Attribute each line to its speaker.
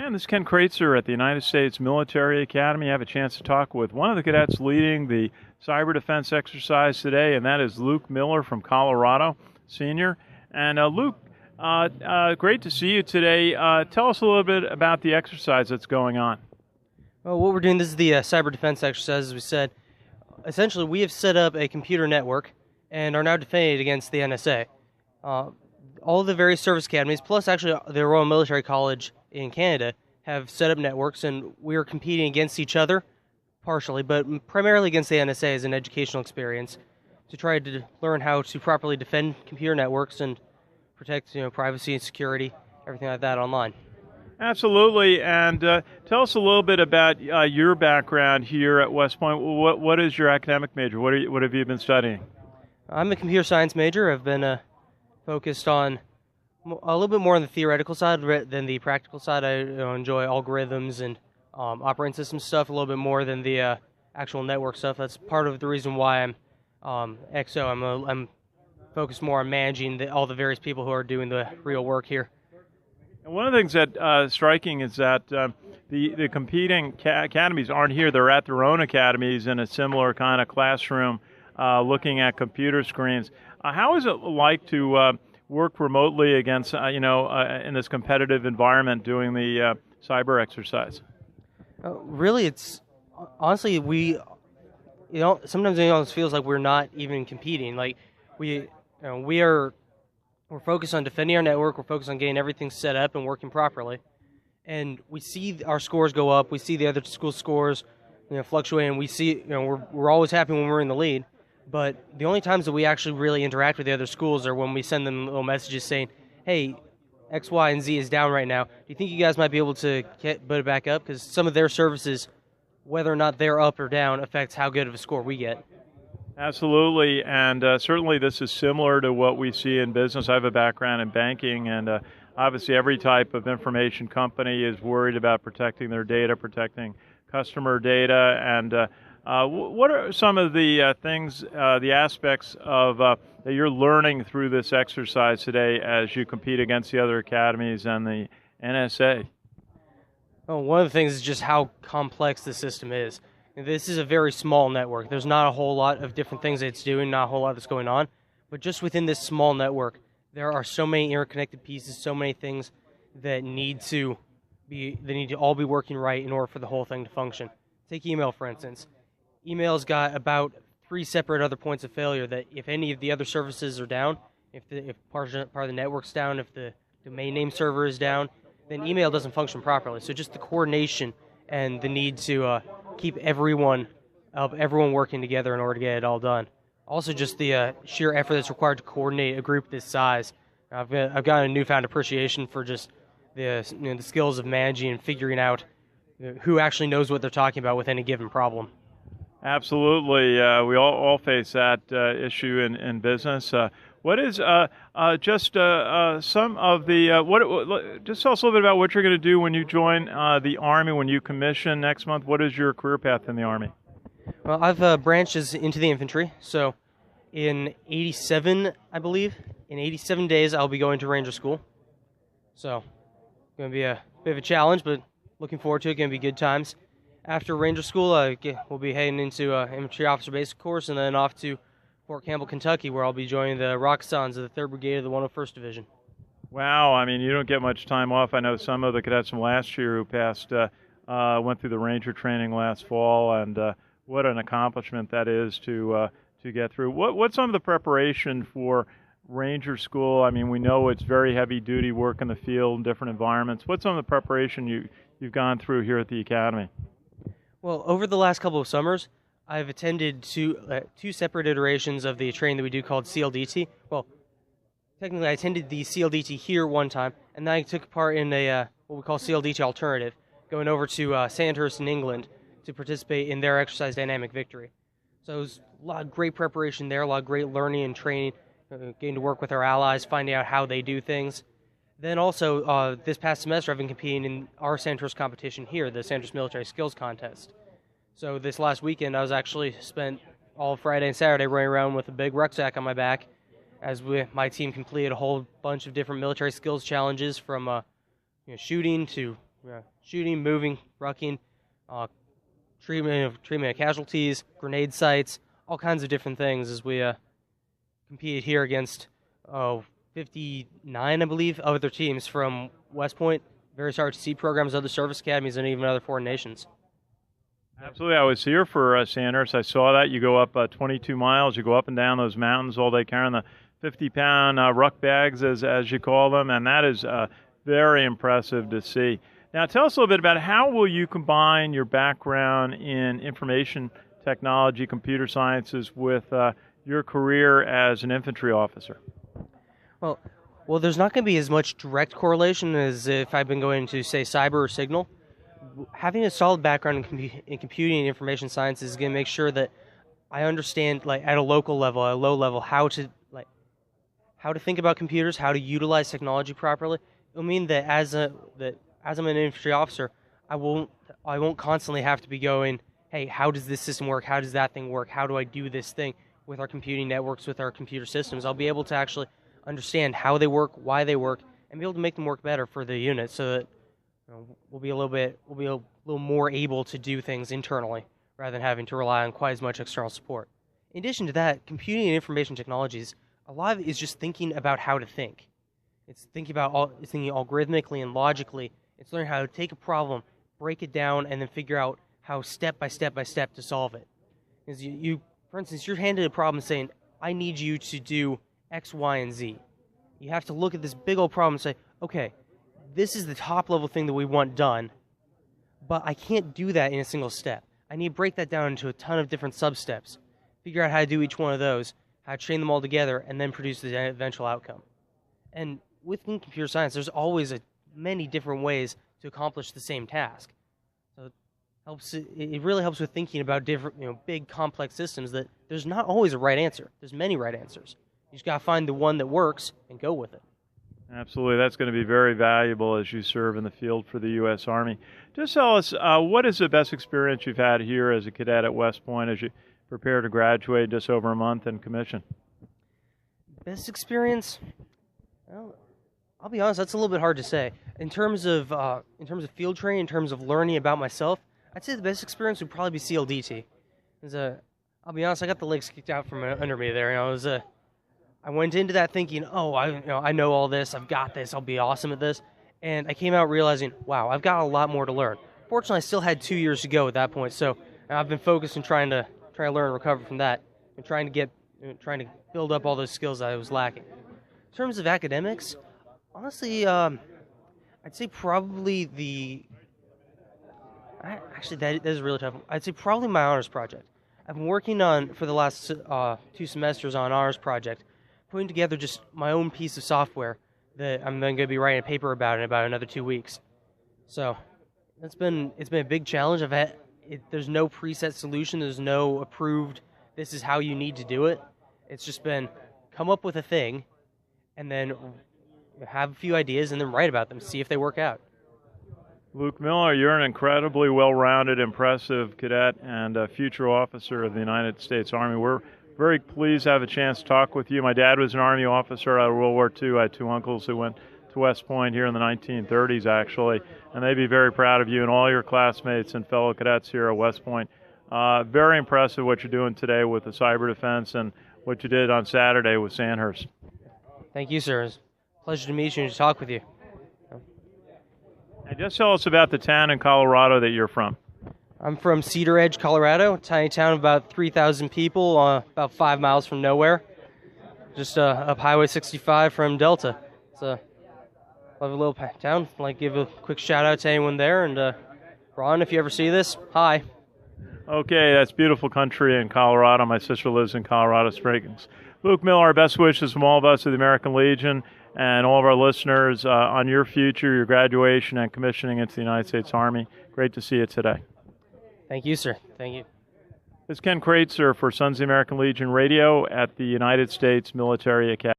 Speaker 1: And this is Ken Kraetzer at the United States Military Academy. I have a chance to talk with one of the cadets leading the cyber defense exercise today, and that is Luke Miller from Colorado, senior. And Luke, great to see you today. Tell us a little bit about the exercise that's going on.
Speaker 2: Well, what we're doing, this is the cyber defense exercise, as we said. Essentially, we have set up a computer network and are now defending it against the NSA. All the various service academies, plus actually the Royal Military College in Canada, have set up networks, and we are competing against each other, partially, but primarily against the NSA as an educational experience, to try to learn how to properly defend computer networks and protect, privacy and security, everything like that online.
Speaker 1: Absolutely, and tell us a little bit about your background here at West Point. What is your academic major? What have you been studying?
Speaker 2: I'm a computer science major. I've been focused on a little bit more on the theoretical side than the practical side. I enjoy algorithms and operating system stuff a little bit more than the actual network stuff. That's part of the reason why I'm XO. I'm focused more on managing all the various people who are doing the real work here.
Speaker 1: And one of the things that's striking is that the competing academies aren't here. They're at their own academies in a similar kind of classroom looking at computer screens. How is it like to work remotely against, in this competitive environment doing the cyber exercise?
Speaker 2: Really, it's honestly, sometimes it almost feels like we're not even competing. Like we're focused on defending our network. We're focused on getting everything set up and working properly. And we see our scores go up. We see the other school scores, fluctuate, and we see, we're always happy when we're in the lead. But the only times that we actually really interact with the other schools are when we send them little messages saying, hey, X, Y, and Z is down right now. Do you think you guys might be able to put it back up? Because some of their services, whether or not they're up or down, affects how good of a score we get.
Speaker 1: Absolutely, and certainly this is similar to what we see in business. I have a background in banking, and obviously every type of information company is worried about protecting their data, protecting customer data, and what are some of the things, the aspects of that you're learning through this exercise today as you compete against the other academies and the NSA?
Speaker 2: Oh, one of the things is just how complex the system is. This is a very small network. There's not a whole lot of different things that it's doing, not a whole lot that's going on. But just within this small network, there are so many interconnected pieces, so many things that need to all be working right in order for the whole thing to function. Take email, for instance. Email's got about 3 separate other points of failure that if any of the other services are down, if part of the network's down, if the domain name server is down, then email doesn't function properly. So just the coordination and the need to keep everyone working together in order to get it all done. Also, just the sheer effort that's required to coordinate a group this size. I've got a newfound appreciation for just the skills of managing and figuring out who actually knows what they're talking about with any given problem.
Speaker 1: Absolutely, we all face that issue in business. What is just some of the just tell us a little bit about what you're going to do when you join the Army, when you commission next month. What is your career path in the Army?
Speaker 2: Well, I've branched into the infantry. So in 87, I believe, in 87 days, I'll be going to Ranger School. So going to be a bit of a challenge, but looking forward to it. Going to be good times. After Ranger School, we'll be heading into Infantry Officer Basic Course and then off to Fort Campbell, Kentucky, where I'll be joining the Rocketsons of the 3rd Brigade of the 101st Division.
Speaker 1: Wow, I mean, you don't get much time off. I know some of the cadets from last year who passed went through the Ranger training last fall, and what an accomplishment that is to get through. What's some of the preparation for Ranger School? I mean, we know it's very heavy-duty work in the field in different environments. What's some of the preparation you've gone through here at the Academy?
Speaker 2: Well, over the last couple of summers, I've attended two separate iterations of the training that we do called CLDT. Well, technically, I attended the CLDT here one time, and then I took part in what we call CLDT Alternative, going over to Sandhurst in England to participate in their exercise Dynamic Victory. So it was a lot of great preparation there, a lot of great learning and training, getting to work with our allies, finding out how they do things. Then also, this past semester, I've been competing in our Sandhurst competition here, the Sandhurst Military Skills Contest. So this last weekend, I was actually spent all Friday and Saturday running around with a big rucksack on my back as my team completed a whole bunch of different military skills challenges from shooting to shooting, moving, rucking, uh, treatment of casualties, grenade sites, all kinds of different things as we competed here against 59, I believe, other teams from West Point, various RTC programs, other service academies, and even other foreign nations.
Speaker 1: Absolutely. I was here for Sandhurst. I saw that. You go up 22 miles. You go up and down those mountains all day carrying the 50-pound ruck bags, as you call them, and that is very impressive to see. Now, tell us a little bit about how will you combine your background in information technology, computer sciences, with your career as an infantry officer?
Speaker 2: Well, there's not going to be as much direct correlation as if I've been going to, say, cyber or signal. Having a solid background in computing and information science is going to make sure that I understand, like, at a local level, at a low level, how to think about computers, how to utilize technology properly. It'll mean that as I'm an infantry officer, I won't constantly have to be going, hey, how does this system work? How does that thing work? How do I do this thing with our computing networks, with our computer systems? I'll be able to actually understand how they work, why they work, and be able to make them work better for the unit, so that we'll be a little more able to do things internally rather than having to rely on quite as much external support. In addition to that, computing and information technologies, a lot of it is just thinking about how to think. It's thinking algorithmically and logically. It's learning how to take a problem, break it down, and then figure out how step by step to solve it. Because for instance, you're handed a problem saying, I need you to do X, Y, and Z. You have to look at this big old problem and say, okay, this is the top level thing that we want done, but I can't do that in a single step. I need to break that down into a ton of different sub-steps, figure out how to do each one of those, how to chain them all together, and then produce the eventual outcome. And within computer science, there's always many different ways to accomplish the same task. So it really helps with thinking about different, big complex systems, that there's not always a right answer. There's many right answers. You just got to find the one that works and go with it.
Speaker 1: Absolutely. That's going to be very valuable as you serve in the field for the U.S. Army. Just tell us, what is the best experience you've had here as a cadet at West Point as you prepare to graduate just over a month in commission?
Speaker 2: Best experience? Well, I'll be honest, that's a little bit hard to say. In terms of field training, in terms of learning about myself, I'd say the best experience would probably be CLDT. I'll be honest, I got the legs kicked out from under me there. I went into that thinking, I know all this, I've got this, I'll be awesome at this, and I came out realizing, wow, I've got a lot more to learn. Fortunately, I still had 2 years to go at that point, so I've been focused on trying to learn and recover from that, and trying to build up all those skills that I was lacking. In terms of academics, honestly, I'd say probably actually that is really tough. I'd say probably my honors project. I've been working on, for the last 2 semesters, on an honors project, putting together just my own piece of software that I'm then going to be writing a paper about in about another 2 weeks. So it's been a big challenge. There's no preset solution. There's no approved, this is how you need to do it. It's just been come up with a thing and then have a few ideas and then write about them, see if they work out.
Speaker 1: Luke Miller, you're an incredibly well-rounded, impressive cadet and a future officer of the United States Army. We're very pleased to have a chance to talk with you. My dad was an Army officer out of World War II. I had 2 uncles who went to West Point here in the 1930s, actually, and they'd be very proud of you and all your classmates and fellow cadets here at West Point. Very impressive what you're doing today with the cyber defense and what you did on Saturday with Sandhurst.
Speaker 2: Thank you, sir. It's a pleasure to meet you and to talk with you.
Speaker 1: And just tell us about the town in Colorado that you're from.
Speaker 2: I'm from Cedar Edge, Colorado, a tiny town of about 3,000 people, about 5 miles from nowhere, just up Highway 65 from Delta. It's a lovely little town. I'd like to give a quick shout out to anyone there, and Ron, if you ever see this, hi.
Speaker 1: Okay, that's beautiful country in Colorado. My sister lives in Colorado Springs. Luke Miller, our best wishes from all of us at the American Legion and all of our listeners on your future, your graduation, and commissioning into the United States Army. Great to see you today.
Speaker 2: Thank you, sir. Thank you.
Speaker 1: This is Ken Kraetzer for Sons of the American Legion Radio at the United States Military Academy.